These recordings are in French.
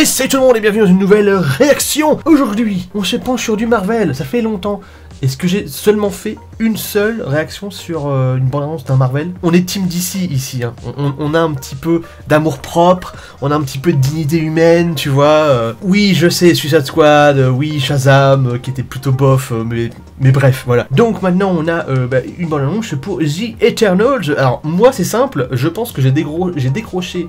Et salut tout le monde et bienvenue dans une nouvelle réaction. Aujourd'hui, on se penche sur du Marvel, ça fait longtemps. Est-ce que j'ai seulement fait une seule réaction sur une bande-annonce d'un Marvel? On est Team DC ici, hein. On a un petit peu d'amour propre, on a un petit peu de dignité humaine, tu vois. Oui, je sais, Suicide Squad, oui, Shazam, qui était plutôt bof, mais bref, voilà. Donc maintenant, on a une bande-annonce pour The Eternals. Alors, moi, c'est simple, je pense que j'ai décroché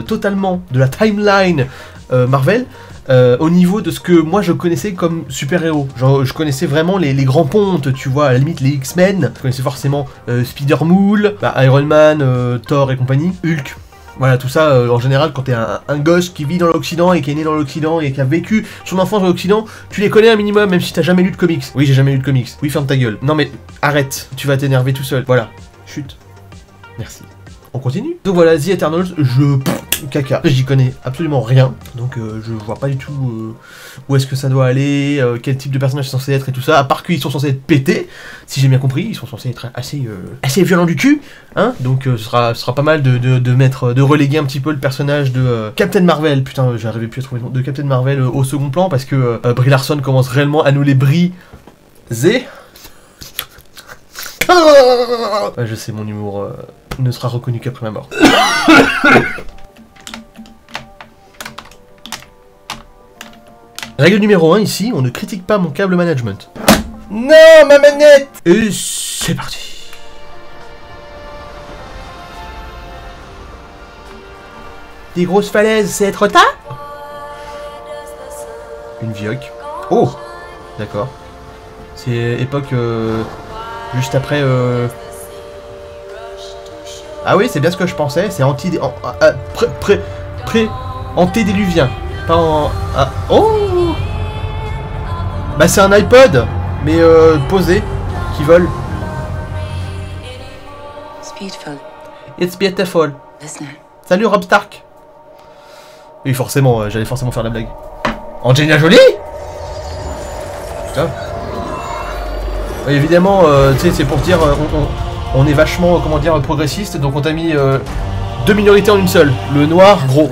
totalement de la timeline Marvel. Au niveau de ce que moi je connaissais comme super-héros. Genre je connaissais vraiment les grands pontes, tu vois, à la limite les X-Men, je connaissais forcément Spider-Man, Iron Man, Thor et compagnie, Hulk. Voilà, tout ça, en général, quand t'es un gosse qui vit dans l'Occident et qui est né dans l'Occident et qui a vécu son enfance dans l'Occident, tu les connais un minimum, même si t'as jamais lu de comics. Oui, j'ai jamais lu de comics. Oui, ferme ta gueule. Non mais, arrête, tu vas t'énerver tout seul. Voilà, chut. Merci. On continue. Donc voilà, The Eternals, caca. J'y connais absolument rien, donc je vois pas du tout où est-ce que ça doit aller, quel type de personnage c'est censé être et tout ça, à part qu'ils sont censés être pétés, si j'ai bien compris, ils sont censés être assez violents du cul, hein, donc ce sera pas mal de reléguer un petit peu le personnage de Captain Marvel, putain, j'arrivais plus à trouver le nom, de Captain Marvel au second plan, parce que Brie Larson commence réellement à nous les briser. Je sais, mon humour ne sera reconnu qu'après ma mort. Règle numéro 1 ici, on ne critique pas mon câble management. Non, ma manette! Et c'est parti. Des grosses falaises, c'est être tard? Une vioque. Oh! D'accord. C'est époque... juste après... Ah oui, c'est bien ce que je pensais, c'est antédéluvien. Pas en... Ah, oh! Bah c'est un iPod, mais posé, qui vole. It's beautiful. Salut Rob Stark. Oui, forcément, j'allais forcément faire la blague. Angelina Jolie? Putain. Oui, évidemment, tu sais, c'est pour dire, on est vachement, comment dire, progressiste, donc on t'a mis deux minorités en une seule. Le noir, gros.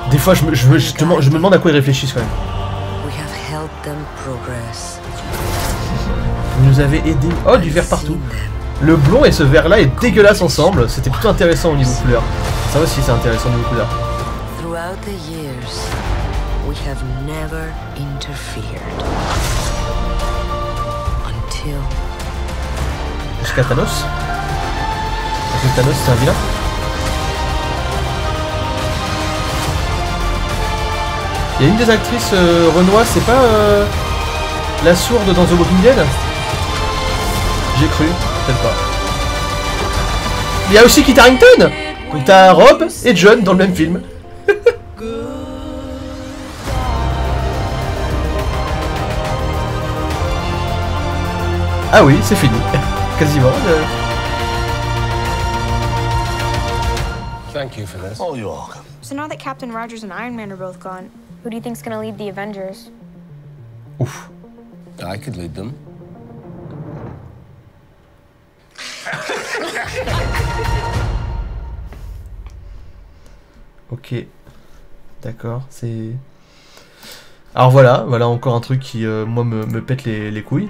Des fois, je me demande à quoi ils réfléchissent quand même. Vous nous avez aidé. Oh, du vert partout. Le blond et ce vert là est dégueulasse ensemble. C'était plutôt intéressant au niveau couleur. Ça aussi, c'est intéressant au niveau couleur. Jusqu'à Thanos. Parce que Thanos, c'est un vilain. Il y a une des actrices Renoir, c'est pas la sourde dans The Walking Dead? J'ai cru, peut-être pas. Il y a aussi Kit Harington. Donc t'as Rob et John dans le même film. Ah oui, c'est fini. Quasiment. Thank you for this. Oh, you're welcome. So now that Captain Rogers and Iron Man are both gone, who do you think's gonna lead the Avengers? Ouf. I could lead them. Ok. D'accord, c'est... Alors voilà encore un truc qui, moi, me pète les couilles.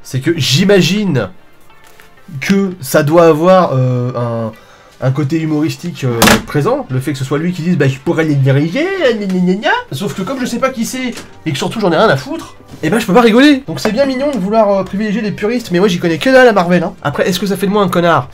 C'est que j'imagine que ça doit avoir un côté humoristique présent, le fait que ce soit lui qui dise bah je pourrais les diriger, sauf que comme je sais pas qui c'est, et que surtout j'en ai rien à foutre, et ben je peux pas rigoler. Donc c'est bien mignon de vouloir privilégier les puristes, mais moi j'y connais que dalle à Marvel, hein. Après, est-ce que ça fait de moi un connard?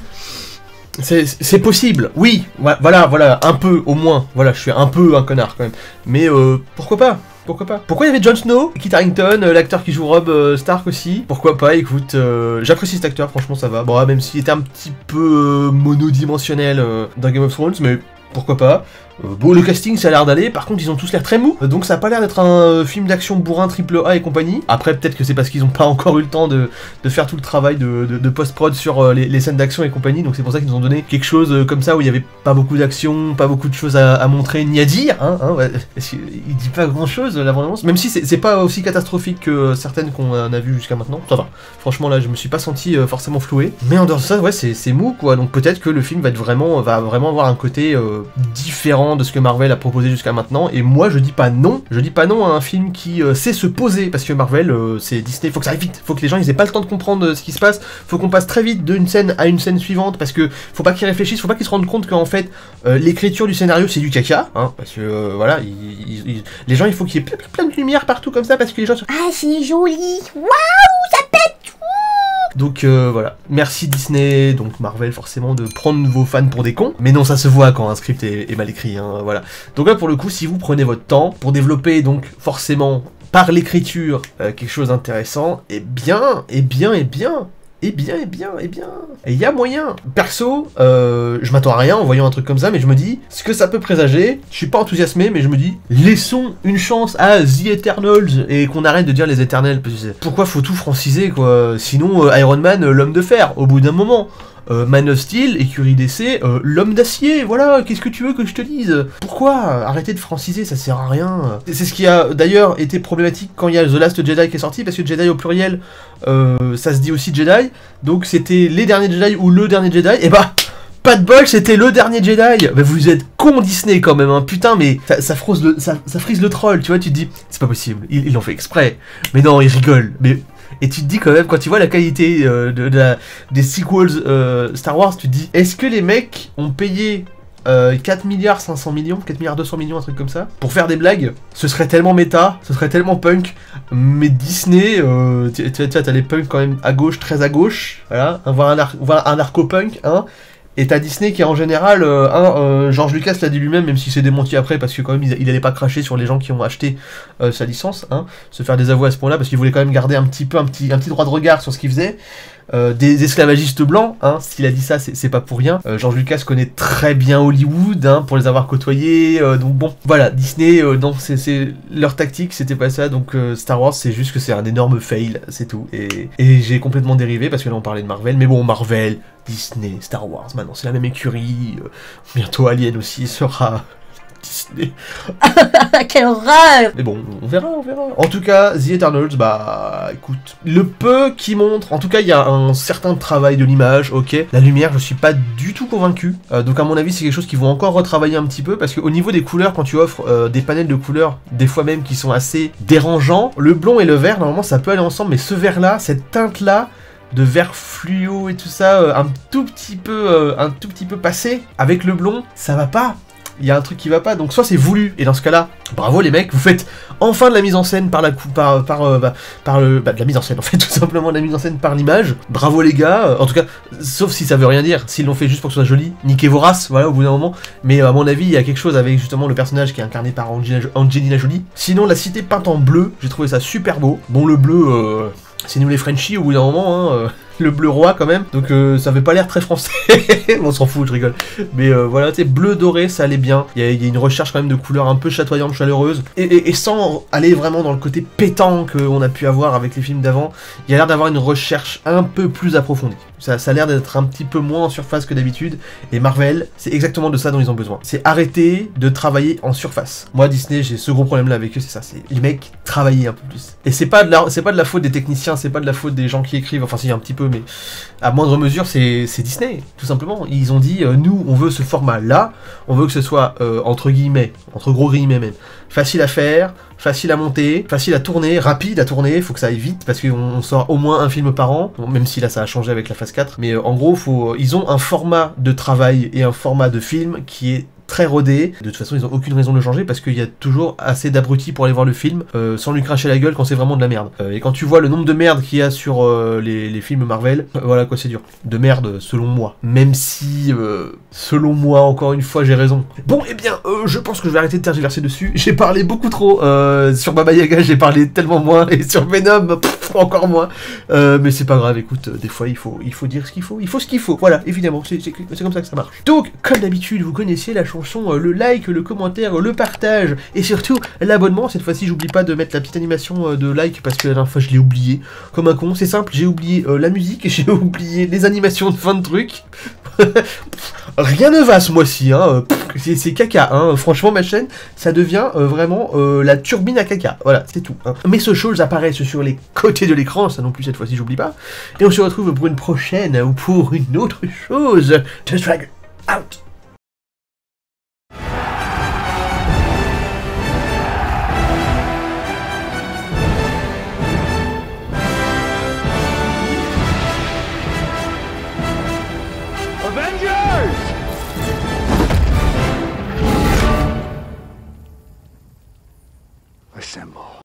C'est possible, oui, voilà, un peu au moins, voilà, je suis un peu un connard quand même, mais pourquoi pas? Pourquoi pas? Pourquoi il y avait Jon Snow, Kit Harington, l'acteur qui joue Rob Stark aussi? Pourquoi pas? Écoute, j'apprécie cet acteur, franchement ça va. Bon, même s'il était un petit peu monodimensionnel dans Game of Thrones, mais pourquoi pas? Bon, le casting ça a l'air d'aller, par contre ils ont tous l'air très mous, donc ça a pas l'air d'être un film d'action bourrin AAA et compagnie. Après peut-être que c'est parce qu'ils ont pas encore eu le temps de faire tout le travail de post-prod sur les scènes d'action et compagnie, donc c'est pour ça qu'ils nous ont donné quelque chose comme ça où il y avait pas beaucoup d'action, pas beaucoup de choses à montrer ni à dire, hein, ouais, il dit pas grand chose la bande-annonce, même si c'est pas aussi catastrophique que certaines qu'on a vues jusqu'à maintenant, ça va. Franchement là je me suis pas senti forcément floué, mais en dehors de ça ouais c'est mou quoi, donc peut-être que le film va vraiment avoir un côté différent différent de ce que Marvel a proposé jusqu'à maintenant, et moi je dis pas non à un film qui sait se poser, parce que Marvel c'est Disney, faut que ça aille vite, faut que les gens ils aient pas le temps de comprendre ce qui se passe, faut qu'on passe très vite d'une scène à une scène suivante, parce que faut pas qu'ils réfléchissent, faut pas qu'ils se rendent compte qu'en fait l'écriture du scénario c'est du caca, hein, parce que voilà, les gens il faut qu'il y ait plein de lumière partout comme ça, parce que les gens sont... Ah, c'est joli. Waouh, ça pète. Donc voilà, merci Disney, donc Marvel forcément de prendre vos fans pour des cons, mais non ça se voit quand un script est mal écrit, hein, voilà. Donc là pour le coup, si vous prenez votre temps pour développer donc forcément par l'écriture quelque chose d'intéressant, et il y a moyen. Perso, je m'attends à rien en voyant un truc comme ça, mais je me dis, ce que ça peut présager, je suis pas enthousiasmé, mais je me dis, laissons une chance à The Eternals, et qu'on arrête de dire les Éternels, parce que pourquoi faut tout franciser, quoi. Sinon, Iron Man, l'homme de fer, au bout d'un moment. Man of Steel, écurie d'essai, l'homme d'acier, voilà, qu'est-ce que tu veux que je te dise? Pourquoi arrêter de franciser, ça sert à rien. C'est ce qui a d'ailleurs été problématique quand il y a The Last Jedi qui est sorti, parce que Jedi au pluriel, ça se dit aussi Jedi, donc c'était les derniers Jedi ou le dernier Jedi, et bah... Pas de bol, c'était le dernier Jedi. Mais vous êtes con Disney quand même, hein. Putain, mais ça frise le troll, tu vois, tu te dis, c'est pas possible, ils l'ont fait exprès. Mais non, ils rigolent, mais... Et tu te dis quand même, quand tu vois la qualité des sequels Star Wars, tu te dis, est-ce que les mecs ont payé 4 milliards 500 millions, 4 milliards 200 millions, un truc comme ça, pour faire des blagues? Ce serait tellement méta, ce serait tellement punk, mais Disney, t'as les punks quand même à gauche, très à gauche, voilà, voir un arco-punk, hein. Et t'as Disney qui en général, George Lucas l'a dit lui-même, même si c'est démenti après, parce que quand même il allait pas cracher sur les gens qui ont acheté sa licence, hein, se faire des aveux à ce point-là, parce qu'il voulait quand même garder un petit droit de regard sur ce qu'il faisait. Des esclavagistes blancs, hein, s'il a dit ça, c'est pas pour rien. George Lucas connaît très bien Hollywood, hein, pour les avoir côtoyés, donc bon, voilà, Disney, non, c'est leur tactique, c'était pas ça, donc Star Wars, c'est juste que c'est un énorme fail, c'est tout. Et j'ai complètement dérivé, parce que là on parlait de Marvel, mais bon, Marvel, Disney, Star Wars, maintenant c'est la même écurie, bientôt Alien aussi sera... Disney. Quelle horreur! Mais bon, on verra. En tout cas, The Eternals, bah écoute, le peu qui montre, en tout cas il y a un certain travail de l'image, ok. La lumière, je suis pas du tout convaincu, donc à mon avis c'est quelque chose qu'ils vont encore retravailler un petit peu, parce qu'au niveau des couleurs, quand tu offres des panels de couleurs, des fois même qui sont assez dérangeants, le blond et le vert, normalement ça peut aller ensemble, mais ce vert là, cette teinte là, de vert fluo et tout ça, un tout petit peu passé, avec le blond, ça va pas. Il y a un truc qui va pas, donc soit c'est voulu, et dans ce cas-là, bravo les mecs, vous faites enfin de la mise en scène de la mise en scène, en fait, tout simplement de la mise en scène par l'image, bravo les gars, en tout cas, sauf si ça veut rien dire, s'ils l'ont fait juste pour que ce soit joli, niquez vos races, voilà, au bout d'un moment, mais à mon avis, il y a quelque chose avec justement le personnage qui est incarné par Angelina Jolie. Sinon, la cité peinte en bleu, j'ai trouvé ça super beau, bon, le bleu, c'est nous les Frenchies au bout d'un moment, hein, le bleu roi quand même, donc ça avait pas l'air très français, on s'en fout, je rigole, mais voilà, tu sais, bleu doré, ça allait bien, il y a une recherche quand même de couleurs un peu chatoyantes, chaleureuses, et sans aller vraiment dans le côté pétant qu'on a pu avoir avec les films d'avant, il y a l'air d'avoir une recherche un peu plus approfondie, ça a l'air d'être un petit peu moins en surface que d'habitude, et Marvel, c'est exactement de ça dont ils ont besoin, c'est arrêter de travailler en surface. Moi, Disney, j'ai ce gros problème là avec eux, c'est ça, c'est les mecs travailler un peu plus, et c'est pas de la faute des techniciens, c'est pas de la faute des gens qui écrivent, enfin si, un petit peu, mais à moindre mesure, c'est Disney, tout simplement. Ils ont dit, nous, on veut ce format-là, on veut que ce soit, entre gros guillemets même, facile à faire, facile à monter, facile à tourner, rapide à tourner, faut que ça aille vite, parce qu'on sort au moins un film par an, bon, même si là ça a changé avec la phase 4, mais en gros, ils ont un format de travail et un format de film qui est très rodé. De toute façon, ils ont aucune raison de le changer parce qu'il y a toujours assez d'abrutis pour aller voir le film sans lui cracher la gueule quand c'est vraiment de la merde. Et quand tu vois le nombre de merde qu'il y a sur les films Marvel, voilà quoi, c'est dur. De merde, selon moi. Même si, selon moi, encore une fois, j'ai raison. Bon, eh bien, je pense que je vais arrêter de tergiverser dessus. J'ai parlé beaucoup trop. Sur Baba Yaga, j'ai parlé tellement moins. Et sur Venom, encore moins. Mais c'est pas grave, écoute, des fois, il faut dire ce qu'il faut. Il faut ce qu'il faut. Voilà, évidemment, c'est comme ça que ça marche. Donc, comme d'habitude, vous connaissez la chanson, le like, le commentaire, le partage et surtout l'abonnement. Cette fois-ci, j'oublie pas de mettre la petite animation de like parce que la dernière fois je l'ai oublié comme un con. C'est simple, j'ai oublié la musique et j'ai oublié les animations de fin de truc. Rien ne va ce mois-ci, hein. C'est caca, hein. Franchement, ma chaîne, ça devient vraiment la turbine à caca. Voilà, c'est tout, hein. Mes socials apparaissent sur les côtés de l'écran, ça non plus cette fois-ci, j'oublie pas. Et on se retrouve pour une prochaine ou pour une autre chose. Just Drag out. Avengers!